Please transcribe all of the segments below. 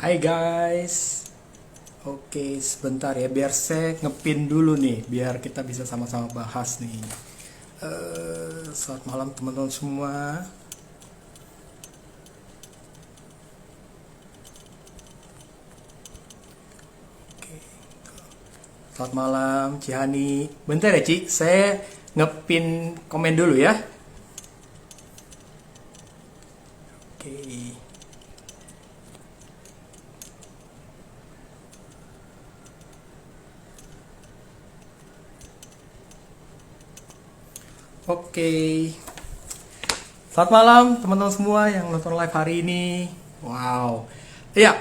Hai guys. Oke, sebentar ya biar saya ngepin dulu nih biar kita bisa sama-sama bahas nih. Selamat malam teman-teman semua. Oke. Selamat malam Cihani. Bentar ya Ci, saya ngepin komen dulu ya. Oke. Oke, selamat malam teman-teman semua yang nonton live hari ini. Wow, ya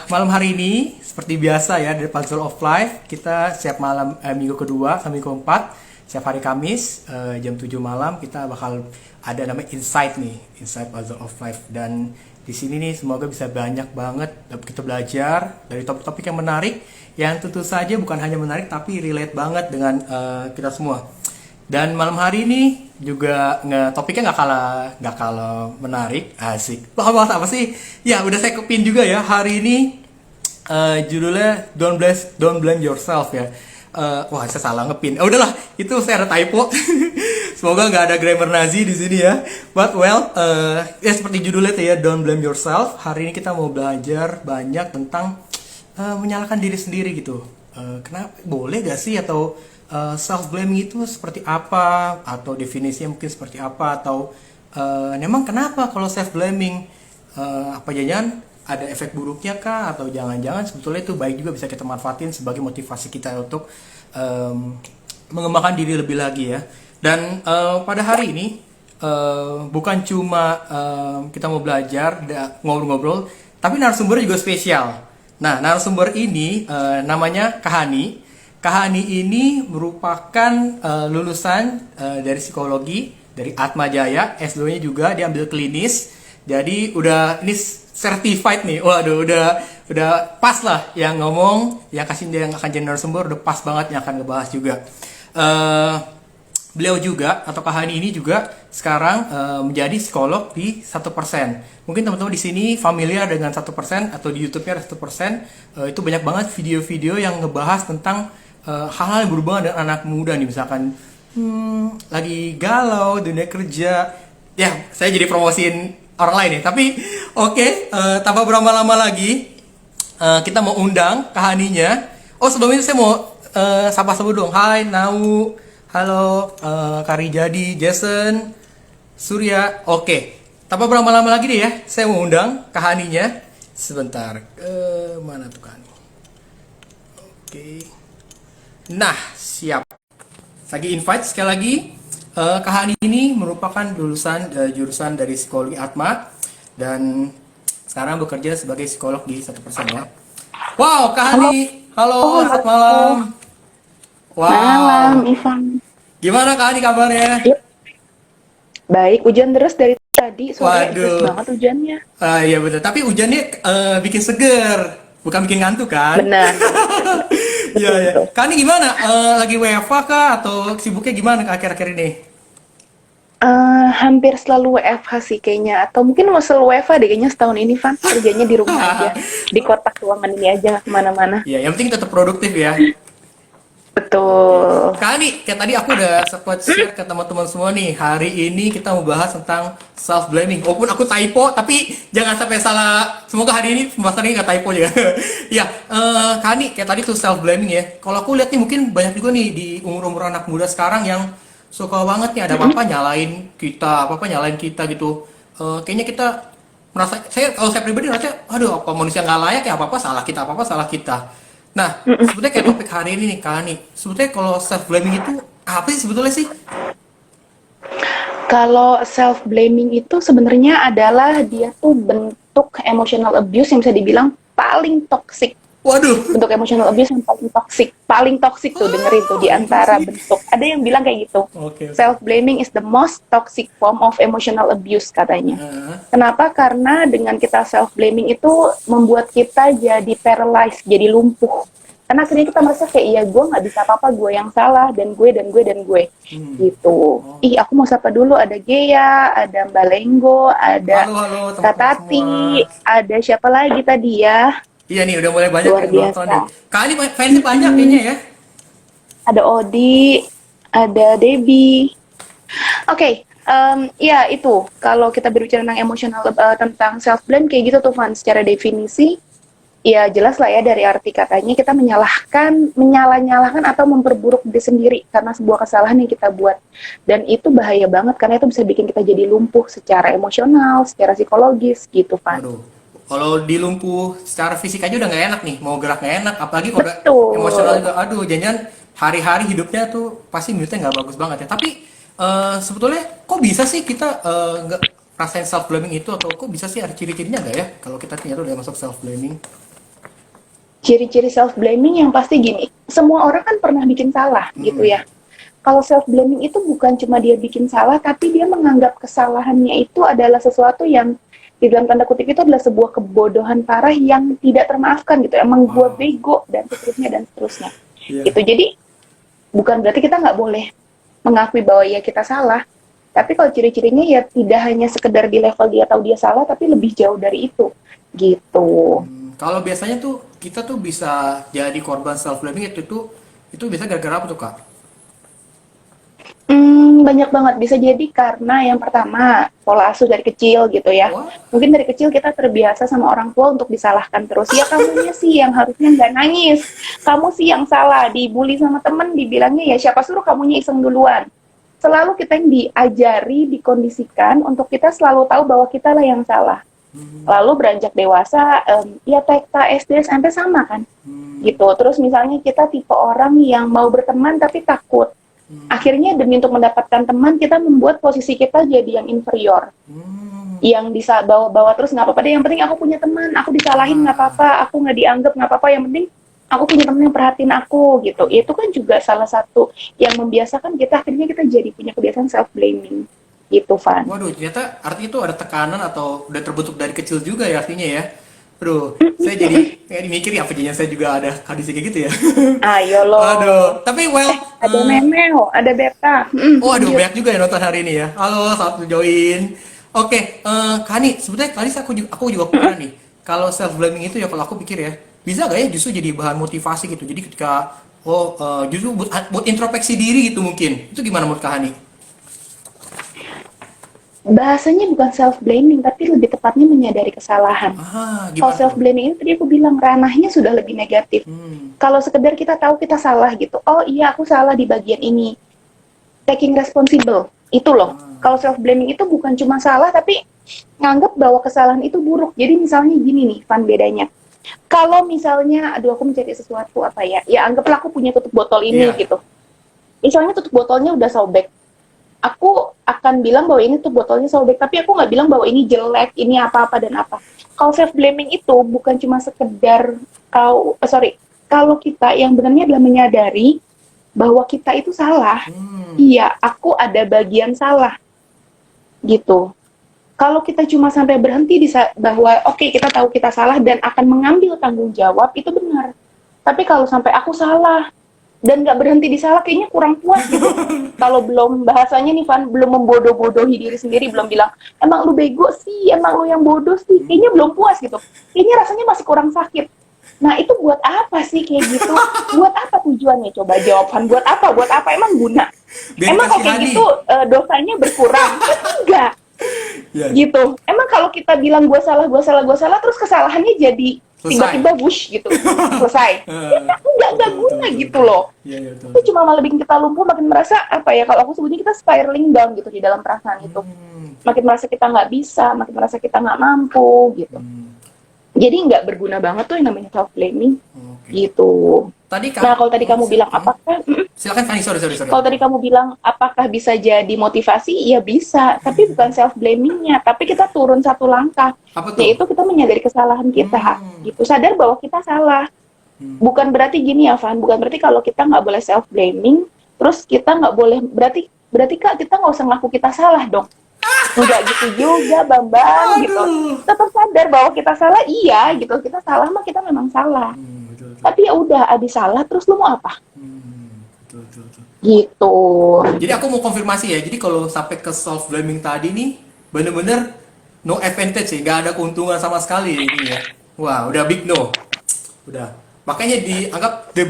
malam hari ini seperti biasa ya dari Puzzle of Life kita setiap malam minggu kedua sampai minggu keempat setiap hari Kamis jam 7 malam kita bakal ada namanya Insight nih, Insight Puzzle of Life. Dan di sini nih semoga bisa banyak banget kita belajar dari topik-topik yang menarik yang tentu saja bukan hanya menarik tapi relate banget dengan kita semua. Dan malam hari ini juga topiknya nggak kalah menarik, asik. Bahas apa sih? Ya udah saya kepin juga ya hari ini judulnya Don't Blame Yourself ya. Wah saya salah ngepin. Udahlah itu saya ada typo. Semoga nggak ada grammar Nazi di sini ya. But well, ya seperti judulnya tuh ya Don't Blame Yourself. Hari ini kita mau belajar banyak tentang menyalahkan diri sendiri gitu. Kenapa? Boleh gak sih atau self blaming itu seperti apa atau definisinya mungkin seperti apa atau memang kenapa kalau self blaming apa jangan ada efek buruknya kah atau jangan-jangan sebetulnya itu baik juga bisa kita manfaatin sebagai motivasi kita untuk mengembangkan diri lebih lagi ya. Dan pada hari ini bukan cuma kita mau belajar ngobrol-ngobrol tapi narasumber juga spesial. Nah narasumber ini namanya Kahani. Kahani ini merupakan lulusan dari psikologi dari Atma Jaya, S2-nya juga diambil klinis. Jadi udah ini certified nih. Waduh, udah pas lah yang ngomong, yang akan jadi narasumber udah pas banget yang akan ngebahas juga. Beliau juga atau Kahani ini juga sekarang menjadi psikolog di 1%. Mungkin teman-teman di sini familiar dengan 1% atau di YouTube-nya 1%. Itu banyak banget video-video yang ngebahas tentang hal-hal yang berhubungan dengan anak muda nih, misalkan lagi galau dunia kerja ya. Saya jadi promosiin orang lain nih, tapi oke, tanpa berlama-lama lagi kita mau undang Kahaninya. Oh sebelum itu saya mau sapa-sapa dong. Hai Nau, halo Karijadi, Jason, Surya. Oke, tanpa berlama-lama lagi deh ya, saya mau undang Kahaninya. Sebentar, mana tuh Kahani? Oke. Nah, siap. Lagi invite sekali lagi. Kahani ini merupakan lulusan jurusan dari psikologi Atma dan sekarang bekerja sebagai psikolog di 1% ya. Wow, Kahani. Halo, selamat malam. Wow. Malam, Ivan. Gimana Kahani kabarnya? Baik, hujan deras dari tadi, sore deras banget hujannya. Iya betul, tapi hujannya bikin seger, bukan bikin ngantuk kan? Benar. Iya, ya. Kahani gimana? Lagi WFH kah atau sibuknya gimana akhir-akhir ini? Hampir selalu WFH sih kayaknya, atau mungkin mau selalu WFH deh kayaknya setahun ini, Van. Kerjanya di rumah aja, di kotak ruangan ini aja, nggak kemana-mana. Iya, yang penting tetap produktif ya. Betul. Kahani, kayak tadi aku udah sempat share ke teman-teman semua nih. Hari ini kita mau bahas tentang self blaming. Walaupun aku typo, tapi jangan sampai salah. Semoga hari ini pembahasan ini nggak typo juga. Ya, Kahani, kayak tadi tuh self blaming ya. Kalau aku lihat nih mungkin banyak juga nih di umur-umur anak muda sekarang yang suka banget nih ada apa-apa nyalain kita, apa-apa nyalain kita gitu. Kayaknya kita merasa, kalau saya pribadi merasa, aduh apa manusia nggak layak ya, apa-apa salah kita, apa-apa salah kita. Nah, sebetulnya kayak topik hari ini nih, Kahani. Sebetulnya kalau self blaming itu apa sih sebetulnya sih? Kalau self blaming itu sebenarnya adalah dia tuh bentuk emotional abuse yang bisa dibilang paling toksik. Waduh. Bentuk emotional abuse yang paling toksik tuh, dengerin tuh di antara bentuk. Ada yang bilang kayak gitu. Okay. Self blaming is the most toxic form of emotional abuse katanya. Kenapa? Karena dengan kita self blaming itu membuat kita jadi paralyzed, jadi lumpuh. Karena akhirnya kita merasa kayak, iya gue nggak bisa apa-apa, gue yang salah, dan gue, gitu. Oh. Ih, aku mau sapa dulu, ada Gea, ada Mbak Lenggo, ada Halo Kak teman-teman semua. Tati, ada siapa lagi tadi ya? Iya nih udah mulai banyak Luar yang nonton nih. biasa. Kali fansnya banyak kayaknya Mm-mm. ya. Ada Odi, ada Debbie. Oke, ya itu. Kalau kita berbicara tentang emosional, tentang self blame kayak gitu tuh, Van. Secara definisi, ya jelas lah ya dari arti katanya kita menyalah-nyalahkan atau memperburuk diri sendiri karena sebuah kesalahan yang kita buat. Dan itu bahaya banget karena itu bisa bikin kita jadi lumpuh secara emosional, secara psikologis gitu, Van. Waduh. Kalau di lumpuh secara fisik aja udah nggak enak nih, mau gerak nggak enak, apalagi kalau udah emosional Betul. juga. Aduh, jangan hari-hari hidupnya tuh pasti moodnya nggak bagus banget ya. Tapi sebetulnya kok bisa sih kita nggak rasain self blaming itu, atau kok bisa sih ada ciri-cirinya nggak ya kalau kita ternyata udah masuk self blaming? Ciri-ciri self blaming yang pasti gini, semua orang kan pernah bikin salah gitu Hmm. ya. Kalau self blaming itu bukan cuma dia bikin salah, tapi dia menganggap kesalahannya itu adalah sesuatu yang di dalam tanda kutip itu adalah sebuah kebodohan parah yang tidak termaafkan gitu. Emang gue Wow. bego dan seterusnya dan seterusnya. Iya. Gitu. Jadi bukan berarti kita nggak boleh mengakui bahwa ya kita salah. Tapi kalau ciri-cirinya ya tidak hanya sekedar di level dia tahu dia salah, tapi lebih jauh dari itu. Gitu. Kalau biasanya tuh kita tuh bisa jadi korban self blaming itu bisa gara-gara apa tuh Kak? Banyak banget. Bisa jadi karena yang pertama, pola asuh dari kecil gitu ya. Wah. Mungkin dari kecil kita terbiasa sama orang tua untuk disalahkan terus. Ya kamunya sih yang harusnya nggak nangis. Kamu sih yang salah. Dibully sama temen, dibilangnya ya siapa suruh kamunya iseng duluan. Selalu kita yang diajari, dikondisikan untuk kita selalu tahu bahwa kita lah yang salah. Lalu beranjak dewasa, ya TK, SD, SMP sama kan. Gitu. Terus misalnya kita tipe orang yang mau berteman tapi takut. Akhirnya demi untuk mendapatkan teman kita membuat posisi kita jadi yang inferior, Hmm. yang bisa bawa-bawa terus nggak apa-apa deh, yang penting aku punya teman, aku disalahin nggak apa-apa, aku nggak dianggap nggak apa-apa, yang penting aku punya teman yang perhatiin aku gitu. Itu kan juga salah satu yang membiasakan kita, akhirnya kita jadi punya kebiasaan self blaming gitu, Van. Waduh, ternyata artinya itu ada tekanan atau udah terbentuk dari kecil juga ya artinya ya. Aduh, saya jadi kayak mikir ya apa jadinya saya juga ada kondisi kayak gitu ya. Ayo lo, Aduh, tapi well, ada Memeo, ada Beta. oh aduh Lanjut. banyak juga yang nonton hari ini ya. Halo, selamat join. Oke, Kani, sebetulnya tadi aku juga kepikiran nih. Kalau self blaming itu ya kalau aku pikir ya, bisa gak ya justru jadi bahan motivasi gitu. Jadi ketika justru buat introspeksi diri gitu mungkin. Itu gimana menurut Kak Hani? Bahasanya bukan self blaming, tapi lebih tepatnya menyadari kesalahan. Ah, Kalau gimana self tuh? blaming itu tadi aku bilang ranahnya sudah lebih negatif. Hmm. Kalau sekedar kita tahu kita salah gitu, oh iya aku salah di bagian ini, taking responsible, itu loh. Kalau self blaming itu bukan cuma salah, tapi nganggap bahwa kesalahan itu buruk. Jadi misalnya gini nih, Van, bedanya. Kalau misalnya, aduh aku mencari sesuatu apa ya, ya anggaplah aku punya tutup botol ini Iya. gitu. Misalnya tutup botolnya udah sobek, aku akan bilang bahwa ini tuh botolnya sobek, tapi aku nggak bilang bahwa ini jelek, ini apa-apa dan apa. Kalau self blaming itu bukan cuma sekedar kalau kita yang benarnya adalah menyadari bahwa kita itu salah. Hmm. Iya, aku ada bagian salah gitu. Kalau kita cuma sampai berhenti di bahwa oke, kita tahu kita salah dan akan mengambil tanggung jawab, itu benar. Tapi kalau sampai aku salah dan nggak berhenti di salah, kayaknya kurang puas gitu. Kalau belum bahasanya nih Van, belum membodoh-bodohi diri sendiri, belum bilang emang lu bego sih, emang lu yang bodoh sih, kayaknya belum puas gitu. Kayaknya rasanya masih kurang sakit. Nah itu buat apa sih kayak gitu? Buat apa tujuannya? Coba jawaban. Buat apa? Buat apa? Emang guna? Biar Emang kalau kayak kasihani. gitu dosanya berkurang? Kan enggak Iya. gitu. Emang kalau kita bilang gue salah, gue salah, gue salah, terus kesalahannya jadi Selesai. tiba-tiba wush gitu, selesai. Ya, kan nggak Betul, guna betul, gitu betul. loh. Iya, iya, betul, Itu betul. cuma malah bikin kita lumpuh, makin merasa apa ya, kalau aku sebutnya kita spiraling down gitu di dalam perasaan itu. Hmm. Makin merasa kita nggak bisa, makin merasa kita nggak mampu gitu. Hmm. Jadi nggak berguna banget tuh yang namanya self blaming Oke. gitu. Tadi Nah kalau tadi kamu bilang apakah silakan Kani, sorry. kalau tadi kamu bilang apakah bisa jadi motivasi, ya bisa, tapi bukan self blamingnya, tapi kita turun satu langkah, Apa tuh? yaitu kita menyadari kesalahan kita, gitu, sadar bahwa kita salah. Bukan berarti gini ya Van, bukan berarti kalau kita nggak boleh self blaming, terus kita nggak boleh, berarti Kak kita nggak usah ngaku kita salah dong. Enggak gitu juga Bambang gitu. Aduh. Tetap sadar bahwa kita salah, iya gitu, kita salah mah kita memang salah. Betul. betul. Tapi ya udah, Adi salah, terus lu mau apa? Betul, betul, betul. Gitu. Jadi aku mau konfirmasi ya. Jadi kalau sampai ke self blaming tadi nih, bener-bener no advantage sih, nggak ada keuntungan sama sekali ini ya. Wah, udah big no. Udah. Makanya dianggap the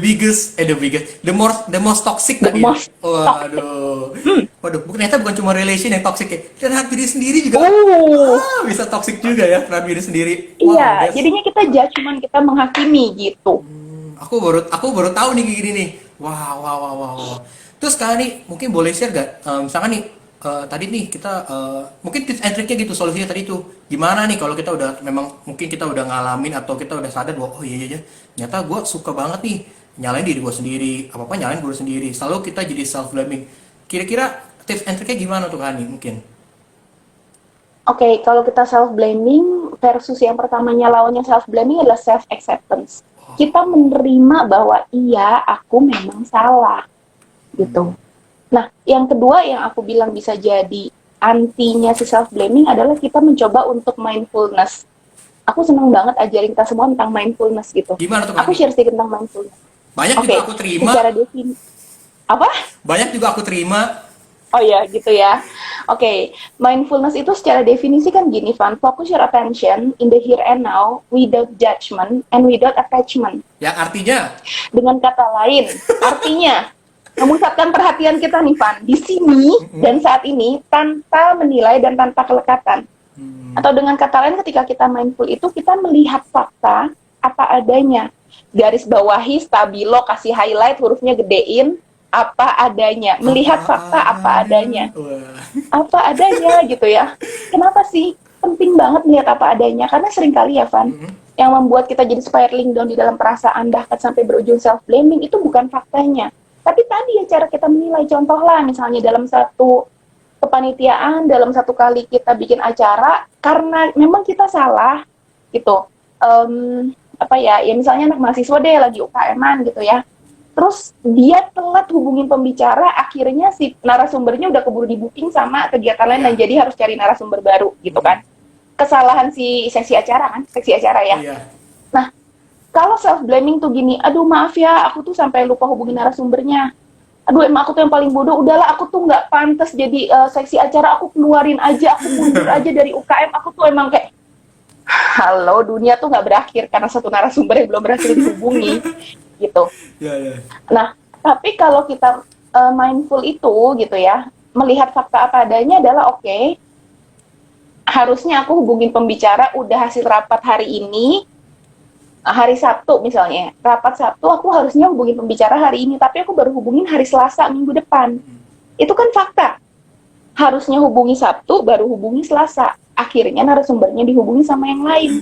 most toxic The tadi ya. most toxic. Waduh. Waduh, ternyata bukan cuma relation yang toxic ya. Terhadap diri sendiri juga. Oh, Bisa toxic juga ya terhadap diri sendiri. iya, That's jadinya kita judgement, kita menghakimi gitu. aku baru tahu nih kayak gini nih. Wah, wah, wah, wah, wah. Terus sekarang nih mungkin boleh share gak? Misalkan nih tadi nih kita mungkin tips and triknya gitu solusinya tadi tuh gimana nih kalau kita udah memang mungkin kita udah ngalamin atau kita udah sadar bahwa oh iya iya ternyata gue suka banget nih nyalain diri gue sendiri apa apa nyalain gue sendiri selalu kita jadi self blaming. Kira-kira tips and triknya gimana tuh Kak Hani mungkin? Oke, kalau kita self-blaming versus yang pertamanya lawannya self-blaming adalah self-acceptance. Kita menerima bahwa iya, aku memang salah, gitu. Nah, yang kedua yang aku bilang bisa jadi antinya si self-blaming adalah kita mencoba untuk mindfulness. Aku senang banget ajarin kita semua tentang mindfulness gitu. Gimana tuh Kak Aku Hani? share sedikit tentang mindfulness. Banyak Oke, juga aku terima, secara definisi. Apa? banyak juga aku terima. Oh ya, gitu ya. Oke, mindfulness itu secara definisi kan gini, Van. Focus your attention in the here and now without judgment and without attachment. Yang artinya Dengan kata lain, artinya memusatkan perhatian kita nih, Van, di sini dan saat ini tanpa menilai dan tanpa kelekatan. Atau dengan kata lain, ketika kita mindful itu kita melihat fakta apa adanya. Garis bawahi, stabilo, kasih highlight, hurufnya gedein, apa adanya. Melihat fakta apa adanya. Wah. Apa adanya gitu ya. Kenapa sih penting banget melihat apa adanya? Karena seringkali ya, Van, yang membuat kita jadi spiraling down di dalam perasaan bahkan sampai berujung self-blaming itu bukan faktanya. Tapi tadi ya cara kita menilai. Contoh lah, misalnya dalam satu kepanitiaan, dalam satu kali kita bikin acara, karena memang kita salah gitu. Apa ya, ya misalnya anak mahasiswa deh lagi UKM-an gitu ya. Terus dia telat hubungin pembicara, akhirnya si narasumbernya udah keburu di-booking sama kegiatan lain dan jadi harus cari narasumber baru gitu kan. Kesalahan si seksi acara kan, seksi acara ya. Iya. Nah, kalau self-blaming tuh gini, aduh maaf ya, aku tuh sampai lupa hubungin narasumbernya. Aduh emang aku tuh yang paling bodoh, udahlah aku tuh nggak pantas jadi seksi acara, aku keluarin aja, aku mundur aja dari UKM, aku tuh emang kayak, halo, dunia tuh nggak berakhir karena satu narasumber yang belum berhasil dihubungi gitu. Iya, iya. Nah, tapi kalau kita mindful itu gitu ya, melihat fakta apa adanya adalah oke, harusnya aku hubungin pembicara udah hasil rapat hari ini, hari Sabtu misalnya, rapat Sabtu aku harusnya hubungin pembicara hari ini, tapi aku baru hubungin hari Selasa minggu depan. Itu kan fakta. Harusnya hubungi Sabtu, baru hubungi Selasa. Akhirnya narasumbernya dihubungi sama yang lain.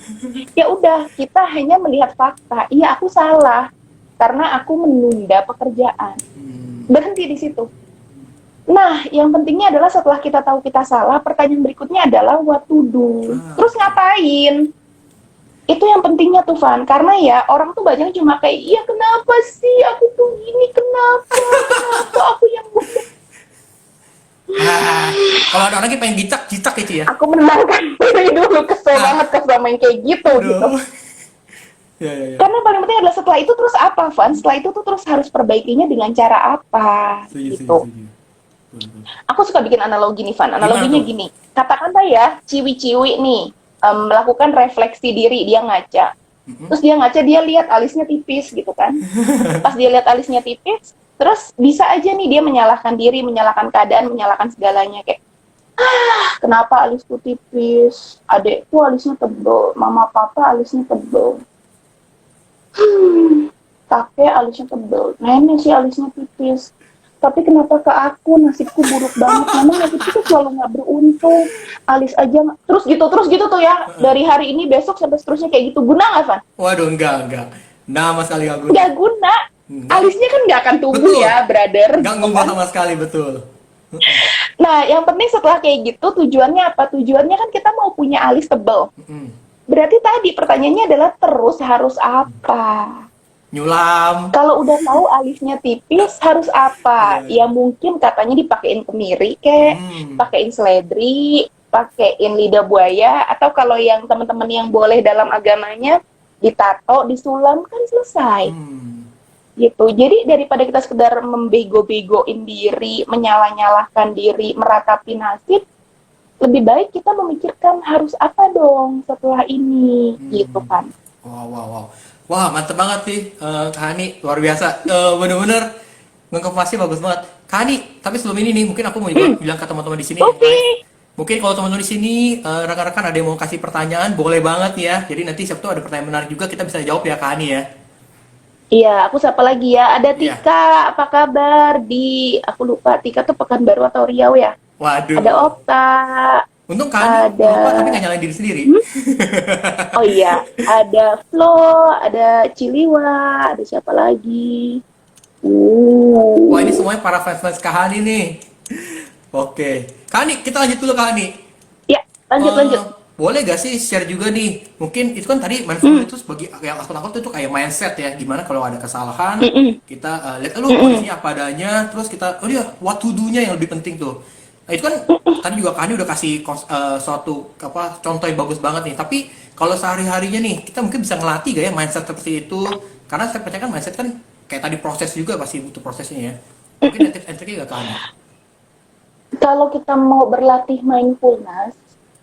Ya udah, kita hanya melihat fakta. Iya, aku salah karena aku menunda pekerjaan. Berhenti di situ. Nah, yang pentingnya adalah setelah kita tahu kita salah, pertanyaan berikutnya adalah what to do. Terus ngapain? Itu yang pentingnya tuh, Van. Karena ya, orang tuh banyak cuma kayak, iya kenapa sih aku tuh gini, kenapa aku yang bodoh. Kalau ada orang yang pengen cicak gitu ya. Aku menenangkan diri dulu, kesel banget sama yang kayak gitu. Gitu. Ya, ya, ya. Karena paling penting adalah setelah itu terus apa, Van? Setelah itu tuh terus harus perbaikinya dengan cara apa, gitu. Aku suka bikin analogi nih, Van. Analoginya gini. Katakanlah ya, ciwi-ciwi nih melakukan refleksi diri, dia ngaca. Terus dia ngaca, dia lihat alisnya tipis gitu kan. Pas dia lihat alisnya tipis, terus bisa aja nih dia menyalahkan diri, menyalahkan keadaan, menyalahkan segalanya. Kayak, kenapa alisku tipis? Adekku alisnya tebel, mama papa alisnya tebel. Kakek alisnya tebel, nenek sih alisnya tipis. Tapi kenapa ke aku nasibku buruk banget? Memang nasibku tuh selalu nggak beruntung. Alis aja terus gitu tuh ya. Dari hari ini besok sampai seterusnya kayak gitu. Guna nggak, Van? Waduh, enggak. Nama sekali nggak guna. Nggak guna. Alisnya kan nggak akan tumbuh Betul. ya, brother. Nggak ngubah sama sekali, betul. Nah, yang penting setelah kayak gitu tujuannya apa? Tujuannya kan kita mau punya alis tebel. Berarti tadi pertanyaannya adalah terus harus apa? Nyulam. Kalau udah tahu alisnya tipis harus apa? Ya mungkin katanya dipakein kemiri kek, pakein seledri, pakein lidah buaya, atau kalau yang teman-teman yang boleh dalam agamanya ditato, disulam, kan selesai. Hmm. Gitu. Jadi daripada kita sekedar membego-begoin diri, menyala-nyalahkan diri, meratapi nasib, lebih baik kita memikirkan harus apa dong setelah ini, gitu Hmm. kan. Wow, wow, wow. Wah, mantep banget sih, Kak Hani. Luar biasa. Bener-bener ngengkepasnya bagus banget. Kak Hani, tapi sebelum ini nih, mungkin aku mau juga bilang ke teman-teman di sini yang Oke. live. Mungkin kalau teman-teman di sini, rekan-rekan ada yang mau kasih pertanyaan, boleh banget ya. Jadi nanti siapa tahu ada pertanyaan menarik juga, kita bisa jawab ya, Kak Hani ya. Iya, aku sapa lagi ya. Ada Iya. Tika, apa kabar di, aku lupa, Tika tuh Pekanbaru atau Riau ya? Ada Waduh. Okta, Untung Kak Hani ada, lupa tapi nggak nyalain diri sendiri. hmm? Oh iya, ada Flo, ada Ciliwa, ada siapa lagi? Wah, ini Uh, semuanya para fans-fans Kak Hani nih. Oke. Kak Hani, kita lanjut dulu Kak Hani. ya, lanjut Eh, lanjut. boleh gak sih share juga nih? Mungkin itu kan tadi mindfulness Hmm, itu sebagai yang aku takut itu kayak mindset ya. Gimana kalau ada kesalahan, mm, mm, kita lihat lu mm, mm, kondisinya apa adanya, terus kita oh dia what to do-nya yang lebih penting tuh. Nah, itu kan tadi juga Kak Hani udah kasih suatu apa contoh yang bagus banget nih. Tapi kalau sehari-harinya nih, kita mungkin bisa ngelatih gak ya mindset seperti itu? Karena saya percaya kan mindset kan kayak tadi proses juga pasti butuh prosesnya ya. Mungkin ada tips and triknya gak Kak Hani? Kalau kita mau berlatih mindfulness,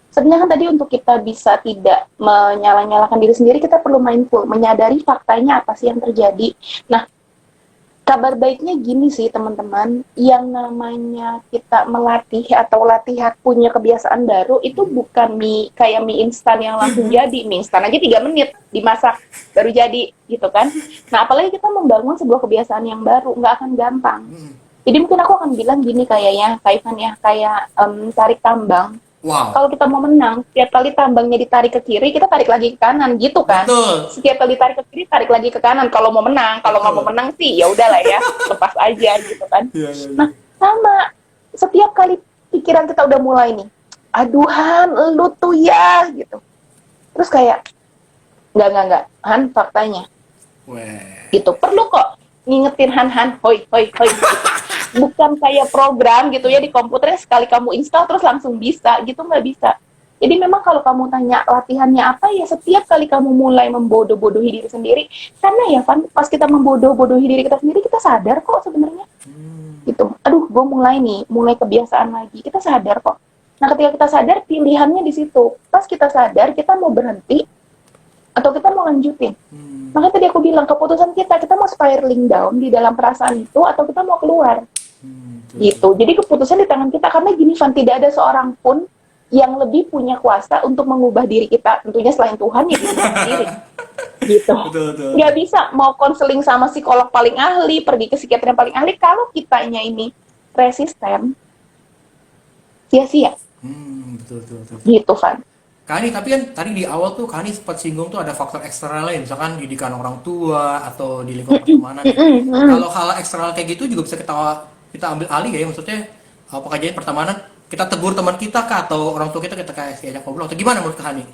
sebenarnya kan tadi untuk kita bisa tidak menyala-nyalakan diri sendiri, kita perlu mindful, menyadari faktanya apa sih yang terjadi. Nah, kabar baiknya gini sih teman-teman, yang namanya kita melatih atau latihan punya kebiasaan baru itu bukan mie kayak mie instan yang langsung jadi. Mie instan aja 3 menit dimasak baru jadi gitu kan. Nah, apalagi kita membangun sebuah kebiasaan yang baru, nggak akan gampang. Hmm. Jadi mungkin aku akan bilang gini kayaknya, Kak Ivan ya, kayak tarik tambang. Wow, Kalau kita mau menang, setiap kali tambangnya ditarik ke kiri, kita tarik lagi ke kanan, gitu kan? betul, Setiap kali tarik ke kiri, tarik lagi ke kanan. Kalau mau menang, kalau nggak mau betul. menang sih, ya udahlah ya, lepas aja gitu kan. Iya, iya, iya. Nah, sama. Setiap kali pikiran kita udah mulai nih, aduhan, lu tuh ya, gitu. Terus kayak, nggak, Han, faktanya Weh. gitu. Perlu kok ngingetin Han, hoi, hoi, hoi, gitu. Bukan kayak program gitu ya di komputernya sekali kamu install terus langsung bisa gitu, nggak bisa. Jadi memang kalau kamu tanya latihannya apa ya setiap kali kamu mulai membodoh-bodohi diri sendiri, karena ya Van, pas kita membodoh-bodohi diri kita sendiri kita sadar kok sebenarnya Hmm. gitu. Aduh, gue mulai kebiasaan lagi. Kita sadar kok. Nah, ketika kita sadar pilihannya di situ. Pas kita sadar kita mau berhenti atau kita mau lanjutin. Hmm. Makanya tadi aku bilang keputusan kita mau spiraling down di dalam perasaan itu atau kita mau keluar Betul, betul. gitu. Jadi keputusan di tangan kita karena gini Van, tidak ada seorang pun yang lebih punya kuasa untuk mengubah diri kita. Tentunya selain Tuhan ya diri kita sendiri gitu. Betul, betul. Nggak bisa mau konseling sama psikolog paling ahli, pergi ke psikiater yang paling ahli kalau kitanya ini resisten, sia-sia Betul, betul, betul. gitu Van. Kani, tapi kan tadi di awal tuh Kani sempat singgung tuh ada faktor eksternal lain, misalkan didikan orang tua atau di lingkungan pertemanan nih. Kalau hal eksternal kayak gitu juga bisa kita ambil alih ya, maksudnya pekerjaan pertemanan kita tegur teman kita kah atau orang tua kita kayak ajak ngobrol atau gimana menurut Kani?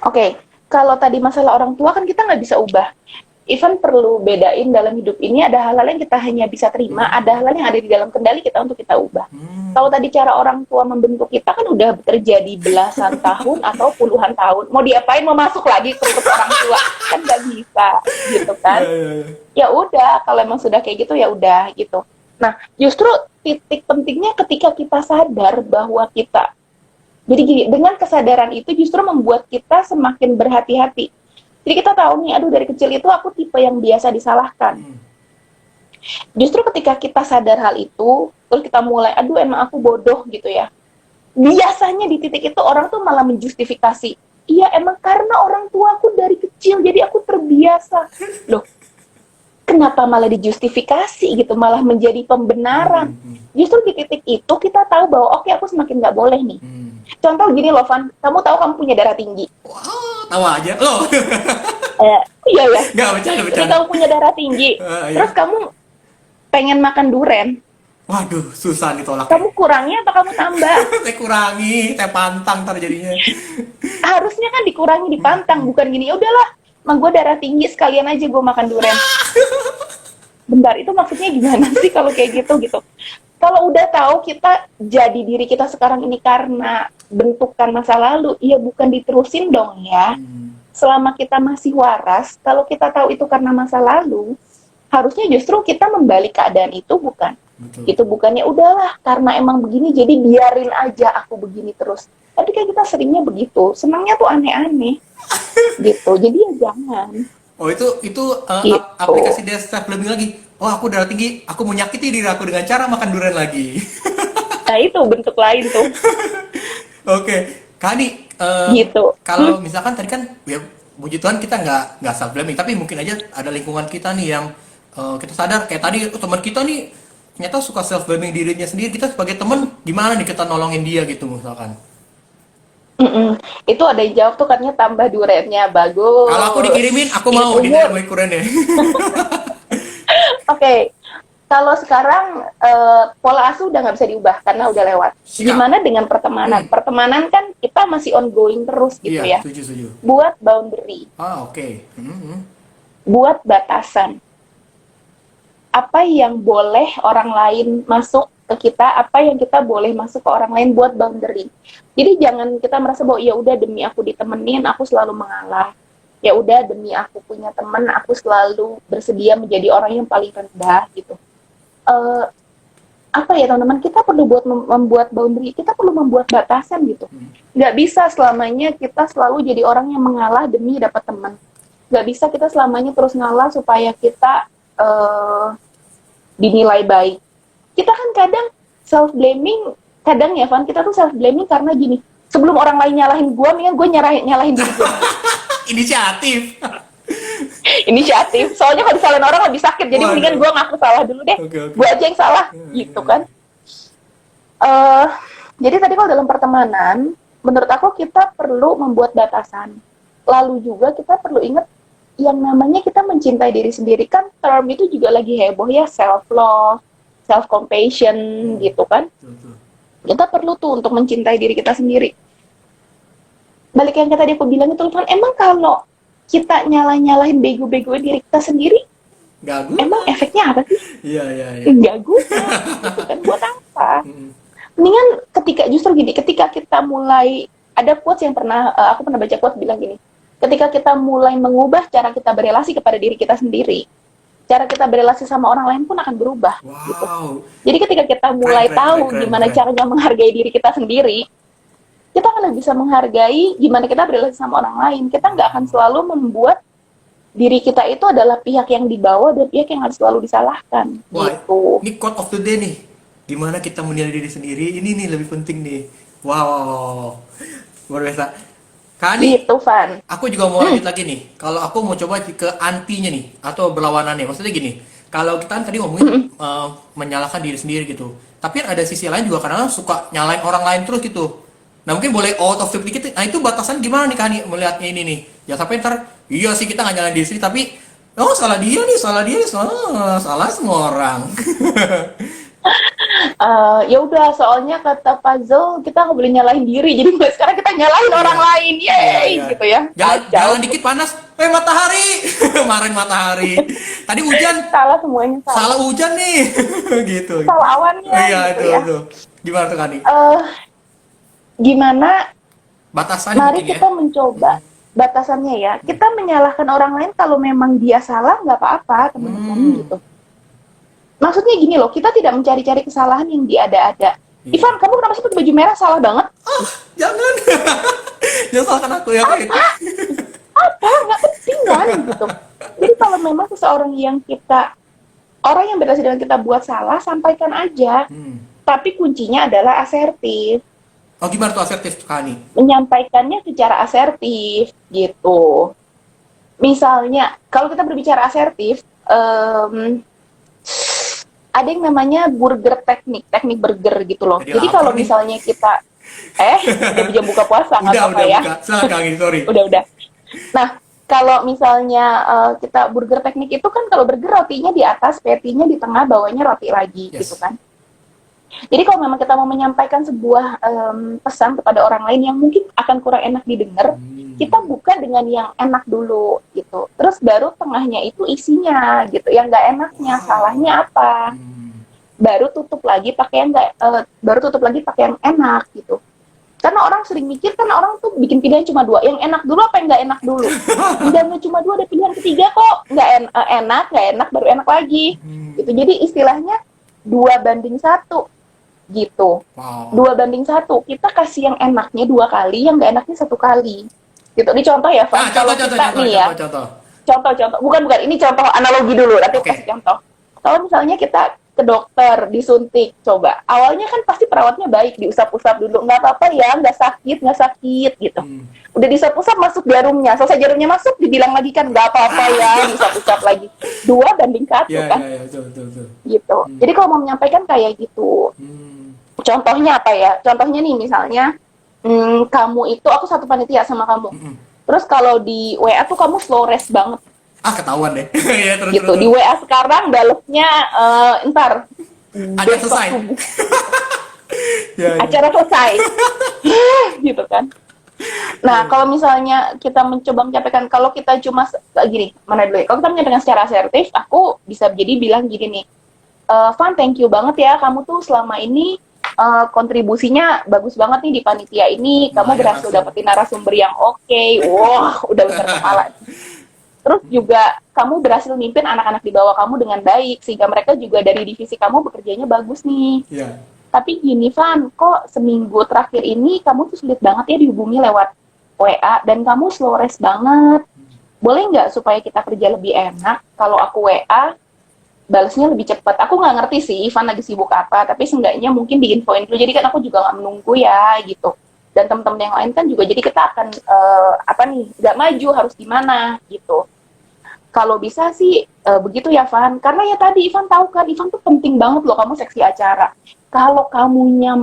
Oke, kalau tadi masalah orang tua kan kita nggak bisa ubah. Even perlu bedain dalam hidup ini ada hal-hal yang kita hanya bisa terima, ada hal-hal yang ada di dalam kendali kita untuk kita ubah. Hmm. Kalau tadi cara orang tua membentuk kita kan udah terjadi belasan tahun atau puluhan tahun. Mau diapain, mau masuk lagi ke perut orang tua kan nggak bisa, gitu kan? Ya, ya, ya. Ya udah, kalau emang sudah kayak gitu ya udah gitu. Nah, justru titik pentingnya ketika kita sadar bahwa kita jadi gini, dengan kesadaran itu justru membuat kita semakin berhati-hati. Jadi kita tahu nih, aduh dari kecil itu aku tipe yang biasa disalahkan. Hmm. Justru ketika kita sadar hal itu, terus kita mulai, aduh emang aku bodoh gitu ya. Biasanya di titik itu orang tuh malah menjustifikasi. Iya emang karena orang tua aku dari kecil, jadi aku terbiasa. Loh, kenapa malah dijustifikasi gitu, malah menjadi pembenaran. Justru di titik itu kita tahu bahwa oke, aku semakin nggak boleh nih. Hmm. Contoh gini loh Van, kamu tahu kamu punya darah tinggi. Wah, tahu aja lo. Iya ya. Nggak bercanda Jadi bercanda. kamu punya darah tinggi, Iya. terus kamu pengen makan duren, Waduh, susah ditolak. kamu kurangi atau kamu tambah? Saya kurangi, saya pantang ntar jadinya. Harusnya kan dikurangi, dipantang, bukan gini, ya udahlah, emang gue darah tinggi sekalian aja gue makan duren. Bentar, itu maksudnya gimana sih kalau kayak gitu? Kalau udah tahu kita jadi diri kita sekarang ini karena bentukan masa lalu, ya bukan diterusin dong ya. selama kita masih waras, kalau kita tahu itu karena masa lalu, harusnya justru kita membalik keadaan itu, bukan? Betul, Itu betul. bukannya udahlah karena emang begini jadi biarin aja aku begini terus. Tapi kan kita seringnya begitu, senangnya tuh aneh-aneh gitu. Jadi ya jangan Oh itu gitu. aplikasi dia self blaming lagi. Oh aku darah tinggi, aku menyakiti diri aku dengan cara makan durian lagi. Nah itu bentuk lain tuh Oke, Kak Ani, gitu. kalau misalkan tadi kan ya puji Tuhan kita nggak self blaming, tapi mungkin aja ada lingkungan kita nih yang kita sadar kayak tadi oh, teman kita nih ternyata suka self blaming dirinya sendiri. Kita sebagai teman gimana nih kita nolongin dia gitu misalkan. Mm-mm. Itu ada yang jawab tuh katanya tambah durennya Kalau aku dikirimin, bagus. aku Ingat mau umur. dinilai ukurannya. Oke, kalau sekarang pola asuh udah nggak bisa diubah karena udah lewat. Siap. Gimana dengan pertemanan? Pertemanan kan kita masih ongoing terus gitu Iya, ya. setuju, setuju. Buat boundary, Ah, oke. buat batasan. Apa yang boleh orang lain masuk ke kita, apa yang kita boleh masuk ke orang lain, buat boundary. Jadi jangan kita merasa bahwa ya udah demi aku ditemenin, aku selalu mengalah. Ya udah demi aku punya teman, aku selalu bersedia menjadi orang yang paling rendah gitu. Eh, Apa ya teman-teman, kita perlu membuat boundary, kita perlu membuat batasan gitu. Nggak bisa selamanya kita selalu jadi orang yang mengalah demi dapat teman. Nggak bisa kita selamanya terus ngalah supaya kita dinilai baik. Kita kan kadang self blaming, kadang ya Van, kita tuh self blaming karena gini, sebelum orang lain nyalahin gue, mendingan gue nyalahin diri gue. Inisiatif. Inisiatif, soalnya kalau disalahin orang lebih sakit, jadi mendingan Waduh. gue ngaku salah dulu deh, Oke, oke. gue aja yang salah gitu kan. eh jadi tadi kalau dalam pertemanan, menurut aku kita perlu membuat batasan. Lalu juga kita perlu ingat yang namanya kita mencintai diri sendiri, kan term itu juga lagi heboh ya, self love, self compassion gitu kan. Betul, betul. Kita perlu tuh untuk mencintai diri kita sendiri. Balik yang tadi aku bilang itu kan, emang kalau kita nyalahin bego-begoin diri kita sendiri, Gak emang guna. efeknya apa sih? Iya, iya, iya. Nggak guna gitu kan, buat apa? Mendingan ketika justru gini, ketika kita mulai, ada quotes yang aku pernah baca quotes bilang gini, ketika kita mulai mengubah cara kita berelasi kepada diri kita sendiri, cara kita berelasi sama orang lain pun akan berubah gitu. Wow. Jadi ketika kita mulai Keren, keren, tahu keren, keren, gimana keren. caranya menghargai diri kita sendiri, kita akan lebih bisa menghargai gimana kita berelasi sama orang lain. Kita nggak akan selalu membuat diri kita itu adalah pihak yang dibawa dan pihak yang harus selalu disalahkan Wah, gitu. ini quote of the day nih. Gimana kita menilai diri sendiri? Ini nih lebih penting nih. Wow. Luar biasa. Kak Ani, Gitu, Van. aku juga mau lanjut lagi nih. Kalau aku mau coba ke antinya nih, atau berlawanannya. Maksudnya gini, kalau kita kan tadi ngomongin menyalahkan diri sendiri gitu. Tapi ada sisi lain juga kadang suka nyalain orang lain terus gitu. Nah mungkin boleh out of the dikit. Nah itu batasan gimana nih Kak Ani melihatnya ini nih? Ya sampai ntar, iya sih kita nggak nyalain diri sendiri, tapi oh salah dia nih, salah semua orang. Ya udah, soalnya kata puzzle kita nggak boleh nyalahin diri, jadi mulai sekarang kita nyalahin orang lain, Iya, yeay iya. gitu ya. Jangan, Kacau. jangan dikit panas. Matahari. Marahin matahari. Tadi hujan. Salah semuanya, salah. Salah hujan nih. Gitu. Salah awannya Iya, gitu itu, ya. itu. Gimana tuh Kani? Eh Gimana? Batasan Mari mungkin ya. kita mencoba batasannya ya. Kita menyalahkan orang lain kalau memang dia salah, nggak apa-apa teman-teman gitu. Maksudnya gini loh, kita tidak mencari-cari kesalahan yang diada-ada. Iya. Ivan, kamu kenapa sih pakai baju merah? Salah banget. Jangan. Jangan salahkan aku ya kayak itu. Apa? Nggak penting kan gitu. Jadi kalau memang seseorang yang orang yang berhasil dengan kita buat salah, sampaikan aja. Tapi kuncinya adalah asertif. Oh gimana tuh asertif Kani? Menyampaikannya secara asertif gitu. Misalnya, kalau kita berbicara asertif, ada yang namanya burger teknik burger gitu loh. Jadi Jadi lapar kalau nih. misalnya kita, udah jam buka puasa, nggak Udah, apa-apa ya. buka. Silakan Kani, sorry. Udah. Nah, kalau misalnya kita burger teknik itu kan kalau burger rotinya di atas, patty-nya di tengah, bawahnya roti lagi Yes. gitu kan. Jadi kalau memang kita mau menyampaikan sebuah pesan kepada orang lain yang mungkin akan kurang enak didengar, kita buka dengan yang enak dulu gitu. Terus baru tengahnya itu isinya gitu, yang nggak enaknya, salahnya apa. Baru tutup lagi pakai yang nggak, baru tutup lagi pakai yang enak gitu. Karena orang sering mikir, karena orang tuh bikin pilihan cuma dua, yang enak dulu apa yang nggak enak dulu. Pilihannya cuma dua, ada pilihan ketiga kok, nggak enak, baru enak lagi. Gitu. Jadi istilahnya 2 banding 1 gitu. Wow. 2 banding 1, kita kasih yang enaknya 2 kali, yang nggak enaknya 1 kali. Gitu. Ini contoh ya, Van. Nah, Kalau kita nih ya, contoh, bukan, ini contoh analogi dulu, nanti Oke. kasih contoh. Kalau misalnya kita ke dokter, disuntik, coba. Awalnya kan pasti perawatnya baik, diusap-usap dulu, nggak apa-apa ya, nggak sakit gitu. Udah diusap-usap, masuk jarumnya, selesai jarumnya masuk, dibilang lagi kan nggak apa-apa ya, diusap-usap lagi. 2 banding 1 Ya, kan, ya, ya, betul. gitu. Jadi kalau mau menyampaikan kayak gitu, contohnya apa ya? Contohnya nih misalnya, kamu itu, aku satu panitia sama kamu. Terus kalau di WA tuh kamu slow rest banget. Ah, ketahuan deh. Ya, terus, Gitu. Di WA sekarang balesnya ntar. Ada besok selesai. subuh. Ya, ya. Acara selesai. Gitu kan. Nah, kalau misalnya kita mencoba menyampaikan, kalau kita cuma gini, mana dulu ya? Kalau kita menyampaikan secara asertif, aku bisa jadi bilang gini nih, Van, thank you banget ya, kamu tuh selama ini kontribusinya bagus banget nih di panitia ini, kamu Nah, ya, berhasil langsung. dapetin narasumber yang oke, wah, udah besar kepala. Terus juga kamu berhasil mimpin anak-anak di bawah kamu dengan baik, sehingga mereka juga dari divisi kamu bekerjanya bagus nih. Ya. Tapi gini, Van, kok seminggu terakhir ini kamu tuh sulit banget ya dihubungi lewat WA, dan kamu slow rest banget. Boleh nggak supaya kita kerja lebih enak kalau aku WA, balasnya lebih cepat? Aku nggak ngerti sih Ivan lagi sibuk apa, tapi seenggaknya mungkin diinfoin dulu. Jadi kan aku juga nggak menunggu ya, gitu. Dan teman-teman yang lain kan juga, jadi kita akan, nggak maju, harus gimana, gitu. Kalau bisa sih begitu ya, Van. Karena ya tadi Ivan tahu kan, Ivan tuh penting banget loh, kamu seksi acara. Kalau kamunya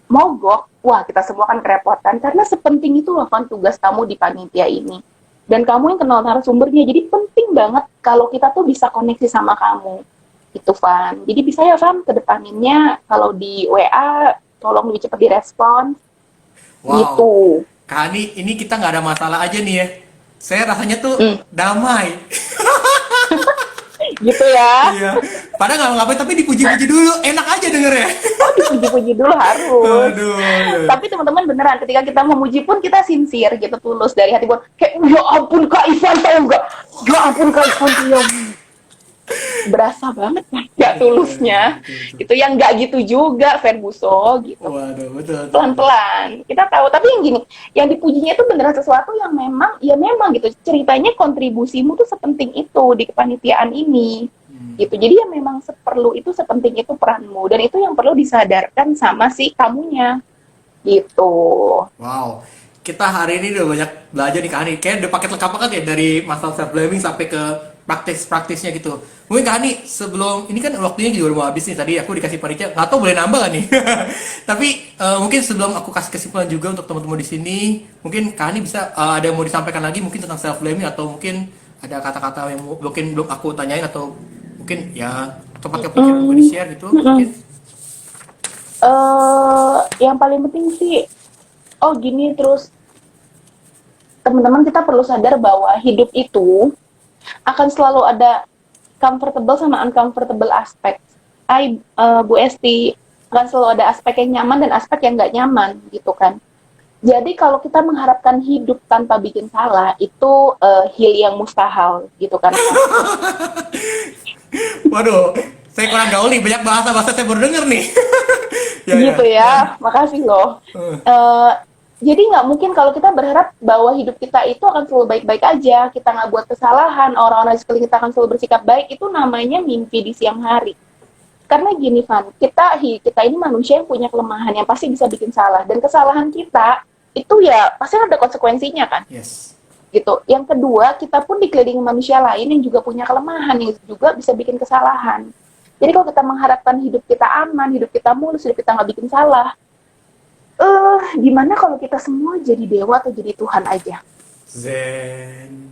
mogok, wah kita semua kan kerepotan. Karena sepenting itu loh, Van, tugas kamu di panitia ini. Dan kamu yang kenal narasumbernya, jadi penting banget kalau kita tuh bisa koneksi sama kamu. Itu, Van. Jadi bisa ya, Van, kedepaninnya kalau di WA, tolong lebih cepat direspon. Wow. Gitu. Kak Ani, ini kita nggak ada masalah aja nih ya. Saya rasanya tuh damai. Gitu ya. Iya. Padahal nggak ngapain, tapi dipuji-puji dulu. Enak aja dengernya. Oh, dipuji-puji dulu harus. Aduh. Tapi teman-teman beneran, ketika kita memuji pun kita sincere gitu, tulus dari hati, buat kayak ya ampun Kak Ivan, tahu nggak? Ya ampun Kak Ivan, ya berasa banget kan ya tulusnya. Itu yang nggak gitu juga, Ferguso gitu. Waduh, betul. Pelan-pelan kita tahu, tapi yang gini, yang dipujinya itu beneran sesuatu yang memang gitu, ceritanya kontribusimu tuh sepenting itu di kepanitiaan ini. Gitu. Jadi ya memang sepenting itu peranmu, dan itu yang perlu disadarkan sama si kamunya. Gitu. Wow. Kita hari ini udah banyak belajar nih Kak Ani. Kayaknya udah paket lengkap banget ya, dari masalah self blaming sampai ke praktis-praktisnya gitu. Mungkin Kak Ani, sebelum ini kan waktunya juga udah mau habis nih, tadi aku dikasih panitia, nggak tahu boleh nambah gak nih? Tapi mungkin sebelum aku kasih kesimpulan juga untuk teman-teman di sini, mungkin Kak Ani bisa ada yang mau disampaikan lagi mungkin tentang self blaming, atau mungkin ada kata-kata yang mungkin belum aku tanyain, atau mungkin ya tempat kepikiran mau di-share gitu mungkin. Yang paling penting sih, gini, terus teman-teman kita perlu sadar bahwa hidup itu akan selalu ada comfortable sama uncomfortable aspek. Bu Esti, akan selalu ada aspek yang nyaman dan aspek yang nggak nyaman gitu kan. Jadi kalau kita mengharapkan hidup tanpa bikin salah, itu hil yang mustahil gitu kan. Waduh, saya kurang gaul nih, banyak bahasa-bahasa saya baru denger nih. Gitu ya. Makasih loh. Jadi nggak mungkin kalau kita berharap bahwa hidup kita itu akan selalu baik-baik aja, kita nggak buat kesalahan, orang-orang di sekeliling kita akan selalu bersikap baik, itu namanya mimpi di siang hari. Karena gini, Van, kita ini manusia yang punya kelemahan, yang pasti bisa bikin salah, dan kesalahan kita itu ya pasti ada konsekuensinya kan. Yes. Gitu. Yang kedua, kita pun dikelilingi manusia lain yang juga punya kelemahan, yang juga bisa bikin kesalahan. Jadi kalau kita mengharapkan hidup kita aman, hidup kita mulus, hidup kita nggak bikin salah, gimana kalau kita semua jadi dewa atau jadi Tuhan aja? Zen.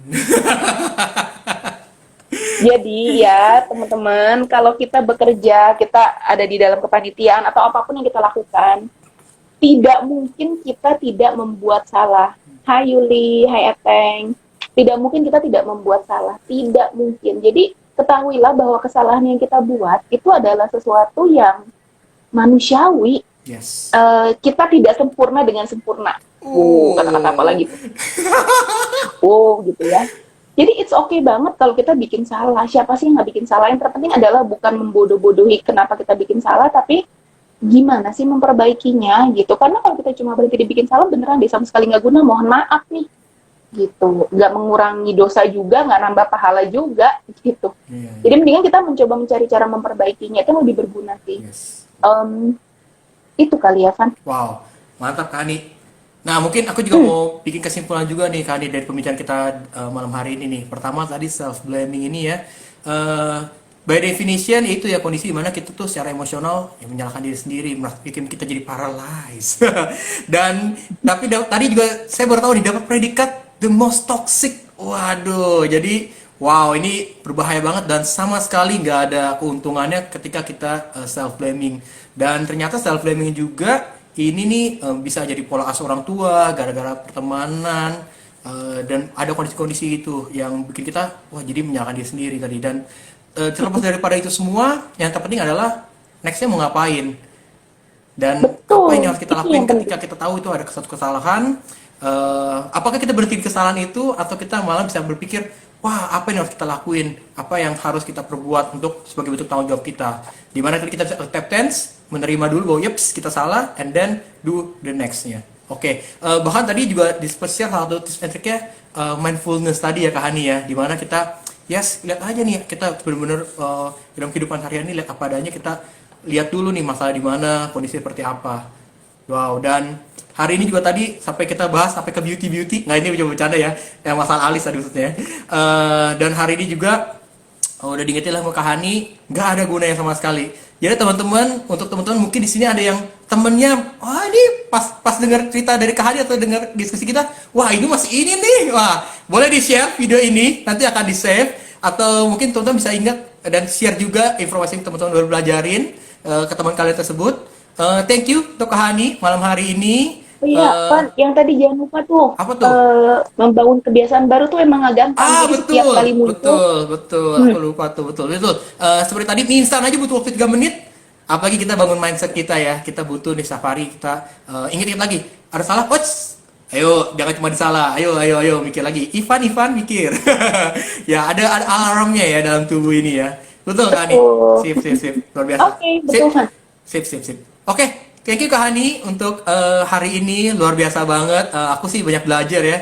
Jadi ya teman-teman, kalau kita bekerja, kita ada di dalam kepanitiaan atau apapun yang kita lakukan, tidak mungkin kita tidak membuat salah. Hai Yuli, hai Eteng. Tidak mungkin kita tidak membuat salah. Tidak mungkin. Jadi ketahuilah bahwa kesalahan yang kita buat itu adalah sesuatu yang manusiawi. Yes. Kita tidak sempurna dengan sempurna. Kata-kata apa lagi tuh? Gitu ya. Jadi it's okay banget kalau kita bikin salah. Siapa sih yang nggak bikin salah? Yang terpenting adalah bukan membodoh-bodohi kenapa kita bikin salah, tapi gimana sih memperbaikinya gitu. Karena kalau kita cuma berhenti dibikin salah, beneran deh sama sekali nggak guna. Mohon maaf nih gitu. Nggak mengurangi dosa juga, nggak nambah pahala juga gitu. Jadi mendingan kita mencoba mencari cara memperbaikinya, itu lebih berguna sih. Yes. Itu kali ya, Van. Wow, mantap Kak Hani. Nah, mungkin aku juga mau bikin kesimpulan juga nih Kak Hani dari pembicaraan kita malam hari ini nih. Pertama tadi self blaming ini ya, by definition itu ya kondisi dimana kita tuh secara emosional ya, menyalahkan diri sendiri, bikin kita jadi paralyzed. Dan tapi tadi juga saya baru tahu nih dapat predikat the most toxic. Waduh, jadi wow ini berbahaya banget dan sama sekali nggak ada keuntungannya ketika kita self blaming. Dan ternyata self blaming juga ini nih bisa jadi pola asuh orang tua gara-gara pertemanan, dan ada kondisi-kondisi itu yang bikin kita wah jadi menyalahkan diri sendiri tadi. Dan terlepas daripada itu semua, yang terpenting adalah nextnya mau ngapain dan Betul. apa yang harus kita Itu lakuin yang ketika kita tahu itu ada satu kesalahan. Apakah kita berhenti di kesalahan itu atau kita malah bisa berpikir wah apa yang harus kita lakuin, apa yang harus kita perbuat untuk sebagai bentuk tanggung jawab kita, dimana kita bisa acceptance, menerima dulu bahwa yeps kita salah and then do the nextnya. Oke. Bahkan tadi juga di spesial salah satu tips and triknya mindfulness tadi ya Kak Hani ya, dimana kita yes lihat aja nih kita benar-benar dalam kehidupan harian ini lihat apa adanya, kita lihat dulu nih masalah di mana, kondisi seperti apa. Wow, dan hari ini juga tadi sampai kita bahas sampai ke beauty, nggak ini cuma bercanda ya, yang masalah alis tadi maksudnya. Dan hari ini juga udah diingetin lah sama Kak Hani, nggak ada gunanya sama sekali. Jadi teman-teman, untuk teman-teman mungkin di sini ada yang temennya, wah ini pas dengar cerita dari Kak Hani atau dengar diskusi kita, wah ini masih ini nih, wah boleh di share video ini, nanti akan di save atau mungkin teman-teman bisa ingat dan share juga informasi yang teman-teman baru belajarin ke teman kalian tersebut. Thank you untuk Kak Hani malam hari ini. Iya, Van, yang tadi jangan lupa tuh. Apa tuh? Membangun kebiasaan baru tuh emang gak gampang. Jadi Betul, setiap kali muncul. betul. Aku lupa tuh, betul. Seperti tadi mie instan aja butuh waktu 3 menit. Apalagi kita bangun mindset kita ya. Kita butuh di safari kita ingat lagi. Ada salah, coach. Ayo, jangan cuma disalah. Ayo, mikir lagi. Ivan, mikir. Ya, ada alarmnya ya dalam tubuh ini ya. Betul kan nih? Sip. Luar biasa. Oke, betul kan. Sip. Oke, thank you Kak Hani untuk hari ini luar biasa banget. Aku sih banyak belajar ya.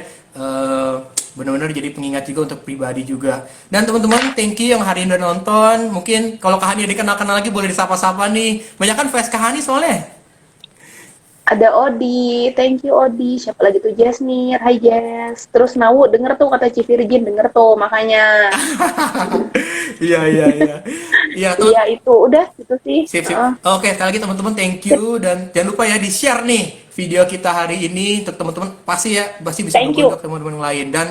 Benar-benar jadi pengingat juga untuk pribadi juga. Dan teman-teman, thank you yang hari ini udah nonton. Mungkin kalau Kak Hani dikenal-kenal lagi boleh disapa-sapa nih. Banyak kan fans Kak Hani soalnya. Ada Odi, thank you Odi. Siapa lagi tuh? Jasmine, hai Jess. Terus Nawu, denger tuh kata Civirgin, denger tuh makanya. Iya. Iya itu, udah gitu sih. Sip. Oke, sekali lagi teman-teman thank you dan jangan lupa ya di-share nih video kita hari ini untuk teman-teman pasti bisa berbagi untuk teman-teman yang lain. Dan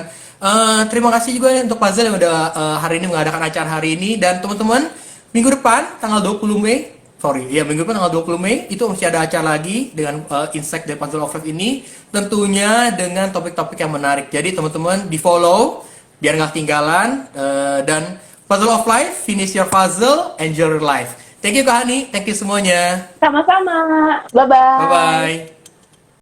terima kasih juga untuk Puzzle yang udah hari ini mengadakan acara hari ini. Dan teman-teman, minggu depan tanggal 20 Mei minggu depan tanggal 20 Mei itu masih ada acara lagi dengan Insight dari Puzzle of Life ini, tentunya dengan topik-topik yang menarik. Jadi teman-teman di follow biar nggak ketinggalan, dan Puzzle of Life, finish your puzzle, enjoy your life. Thank you Kak Hani, thank you semuanya. Sama-sama, bye-bye. Bye-bye.